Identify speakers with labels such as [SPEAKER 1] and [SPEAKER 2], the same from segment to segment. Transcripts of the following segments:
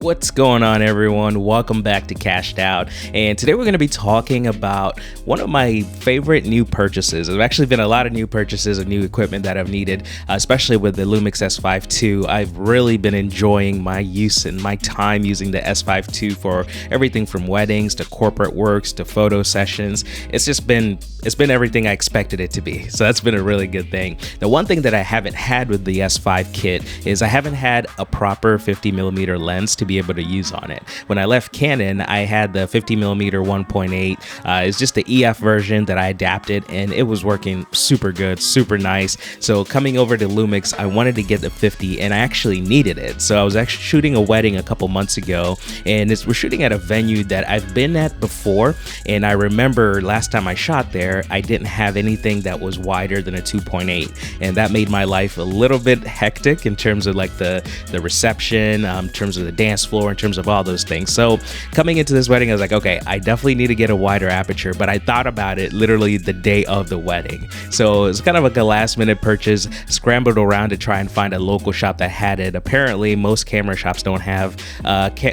[SPEAKER 1] What's going on, everyone? Welcome back to Cashed Out, and today we're going to be talking about one of my favorite new purchases. There's actually been a lot of new purchases of new equipment that I've needed, especially with the Lumix S5ii. I've really been enjoying my use and my time using the S5ii for everything from weddings to corporate works to photo sessions. It's been everything I expected it to be, so that's been a really good thing. The one thing that I haven't had with the S5 kit is I haven't had a proper 50mm lens to be able to use on it. When I left Canon, I had the 50mm 1.8. It's just the EF version that I adapted, and it was working super good, super nice. So coming over to Lumix, I wanted to get the 50, and I actually needed it. So I was actually shooting a wedding a couple months ago, and we're shooting at a venue that I've been at before, and I remember last time I shot there, I didn't have anything that was wider than a 2.8, and that made my life a little bit hectic in terms of like the reception, in terms of the dance floor, in terms of all those things. So coming into this wedding, I was like, okay, I definitely need to get a wider aperture, but I thought about it literally the day of the wedding. So it's kind of like a last minute purchase, scrambled around to try and find a local shop that had it. Apparently most camera shops don't have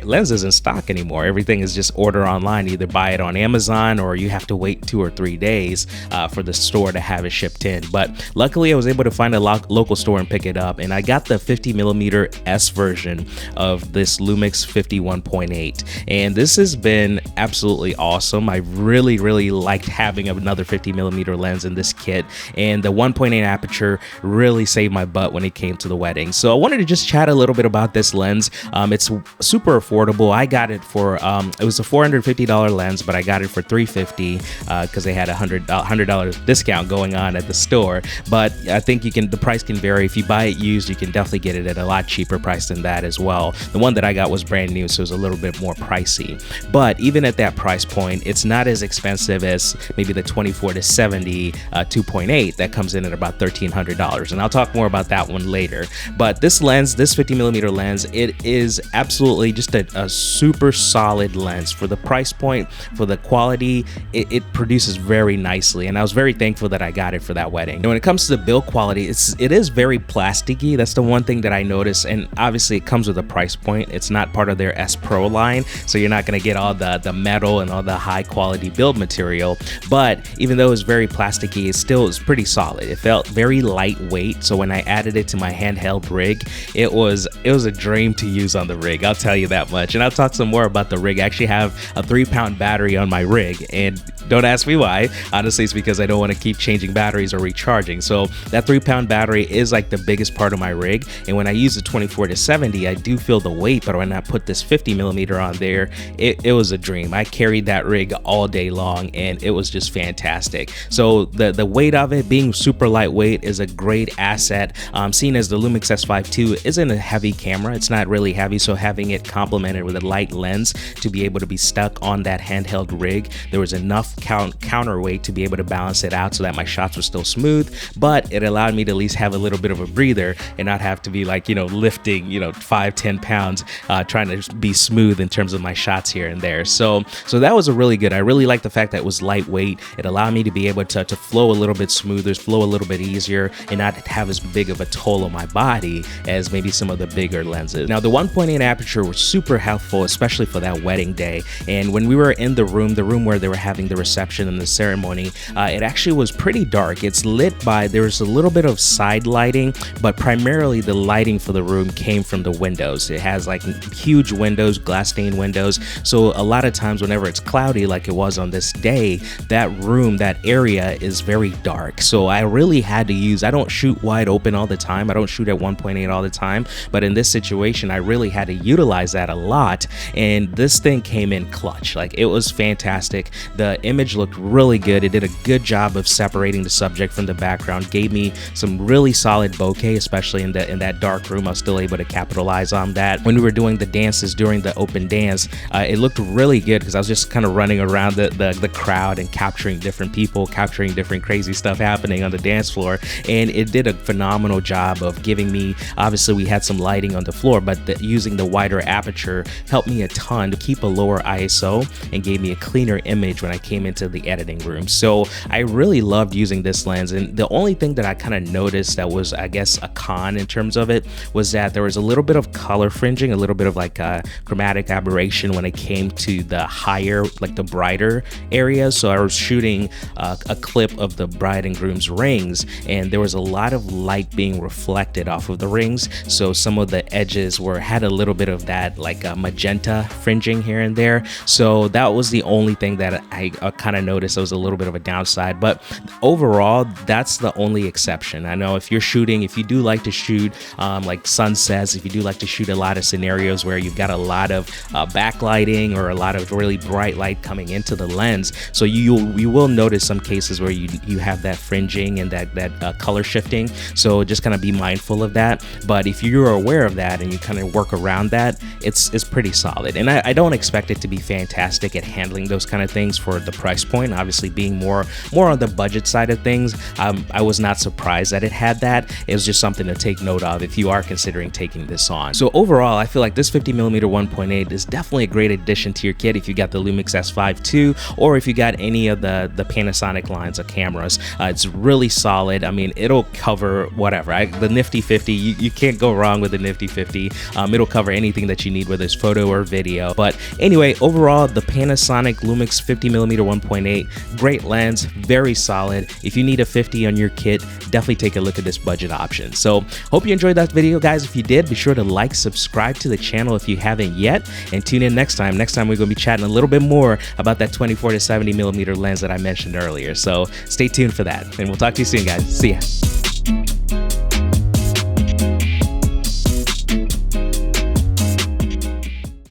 [SPEAKER 1] lenses in stock anymore. Everything is just order online, either buy it on Amazon or you have to wait 2 or 3 days for the store to have it shipped in. But luckily I was able to find a local store and pick it up, and I got the 50mm S version of this Lumix 1.8, and this has been absolutely awesome. I really liked having another 50mm lens in this kit, and the 1.8 aperture really saved my butt when it came to the wedding. So I wanted to just chat a little bit about this lens. It's super affordable. I got it for it was a $450 lens, but I got it for $350 because they had a $100 discount going on at the store. But I think the price can vary. If you buy it used, you can definitely get it at a lot cheaper price than that as well. The one that I got was brand new, so it was a little bit more pricey. But even at that price point, it's not as expensive as maybe the 24-70 2.8 that comes in at about $1,300, and I'll talk more about that one later. But this lens, this 50mm lens, it is absolutely just a super solid lens for the price point, for the quality. It produces very nicely, and I was very thankful that I got it for that wedding. And when it comes to the build quality, it is very plasticky. That's the one thing that I noticed, and obviously it comes with a price point. It's not part of their S Pro line, so you're not going to get all the metal and all the high quality build material. But even though it's very plasticky, it still is pretty solid. It felt very lightweight, so when I added it to my handheld rig, it was a dream to use on the rig, I'll tell you that much. And I'll talk some more about the rig. I actually have a 3-pound battery on my rig, and don't ask me why. Honestly, it's because I don't want to keep changing batteries or recharging. So that 3-pound battery is like the biggest part of my rig, and when I use the 24-70, I do feel the weight, but when I put this 50mm on there, it was a dream. I carried that rig all day long, and it was just fantastic. So the weight of it being super lightweight is a great asset. Seeing as the Lumix S5ii isn't a heavy camera, it's not really heavy, so having it complemented with a light lens to be able to be stuck on that handheld rig, there was enough counterweight to be able to balance it out so that my shots were still smooth, but it allowed me to at least have a little bit of a breather and not have to be like, lifting 5-10 pounds trying to be smooth in terms of my shots here and there. So that was a really good. I really like the fact that it was lightweight. It allowed me to be able to flow a little bit smoother, flow a little bit easier, and not have as big of a toll on my body as maybe some of the bigger lenses. Now the 1.8 aperture was super helpful, especially for that wedding day. And when we were in the room where they were having the reception and the ceremony, it actually was pretty dark. It's lit by, there was a little bit of side lighting, but primarily the lighting for the room came from the windows. It has like huge windows, glass stained windows, so a lot of times whenever it's cloudy like it was on this day, that room, that area is very dark. So I really had to use, I don't shoot wide open all the time, I don't shoot at 1.8 all the time, but in this situation I really had to utilize that a lot, and this thing came in clutch. Like, it was fantastic. The image looked really good. It did a good job of separating the subject from the background, gave me some really solid bokeh, especially in that dark room. I was still able to capitalize on that. When we were doing the dances during the open dance, it looked really good because I was just kind of running around the crowd and capturing different people, capturing different crazy stuff happening on the dance floor, and it did a phenomenal job of giving me, obviously we had some lighting on the floor, but using the wider aperture helped me a ton to keep a lower ISO and gave me a cleaner image when I came into the editing room. So I really loved using this lens, and the only thing that I kind of noticed that was, I guess, a con in terms of it was that there was a little bit of color fringing, a little bit of like a chromatic aberration when it came to the higher, like the brighter areas. So I was shooting a clip of the bride and groom's rings, and there was a lot of light being reflected off of the rings. So some of the edges had a little bit of that like magenta fringing here and there. So that was the only thing that I kind of noticed. It was a little bit of a downside, but overall, that's the only exception. I know if you do like to shoot like sunsets, if you do like to shoot a lot of scenarios where you've got a lot of backlighting or a lot of really bright light coming into the lens, so you will notice some cases where you have that fringing and that color shifting. So just kind of be mindful of that. But if you're aware of that and you kind of work around that, it's pretty solid. And I don't expect it to be fantastic at handling those kind of things for the price point. Obviously, being more on the budget side of things, I was not surprised that it had that. It was just something to take note of if you are considering taking this on. So overall, I feel like this 50mm 1.8 is definitely a great addition to your kit if you got the Lumix S5 II, or if you got any of the Panasonic lines of cameras. It's really solid. I mean, it'll cover whatever. The Nifty 50, you can't go wrong with the Nifty 50. It'll cover anything that you need, whether it's photo or video. But anyway, overall, the Panasonic Lumix 50mm 1.8, great lens, very solid. If you need a 50 on your kit, definitely take a look at this budget option. So hope you enjoyed that video, guys. If you did, be sure to like, subscribe to the channel if you haven't yet, and tune in next time. Next time, we're going to be chatting a little bit more about that 24 to 70mm lens that I mentioned earlier. So stay tuned for that, and we'll talk to you soon, guys. See ya.